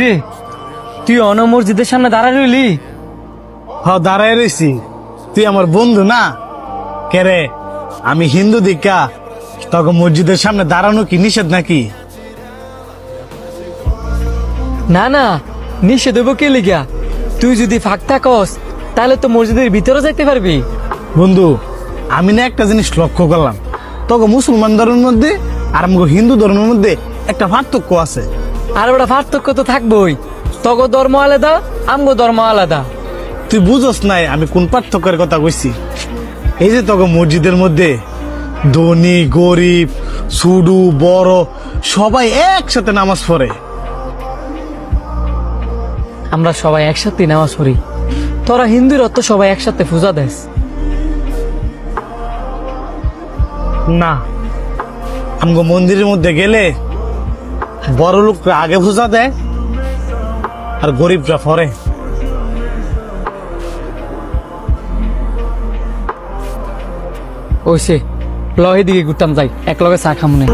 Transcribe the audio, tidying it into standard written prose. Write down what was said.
কিরে তুই অন মসজিদের সামনে দাঁড়ায় রইলি? দাঁড়ায় রয়েছি। তুই আমার বন্ধু না কেরে? আমি হিন্দু দীক্ষা তখন মসজিদের সামনে দাঁড়ানো কি নিষেধ নাকি? না না, নিষেধ হইব কে লিগা? তুই যদি ফাঁক থাকস তাহলে তো মসজিদের ভিতরে যাইতে পারবি। বন্ধু, আমি না একটা জিনিস লক্ষ্য করলাম, তখন মুসলমান ধর্মের মধ্যে আর আমাকে হিন্দু ধর্মের মধ্যে একটা পার্থক্য আছে। আর ওটা পার্থক্য তো থাকবোই, তগ ধর্ম আলাদা আমগো ধর্ম আলাদা। তুই বুঝস নাই আমি কোন পার্থক্যের কথা কইছি? এই যে তখন মসজিদের মধ্যে ধনী গরিব ছোট বড় সবাই একসাথে নামাজ পড়ে। আমরা সবাই একসাথে নামাজ পড়ি, তোরা হিন্দুরা তো সবাই একসাথে পূজা দেস। না, আমগো মন্দিরের মধ্যে গেলে বড় লোকরা আগে পূজা দেয় আর গরিবরা পরে। ওইসে লহে দিকে ঘুরতাম যাই, এক লগে চা খামনে।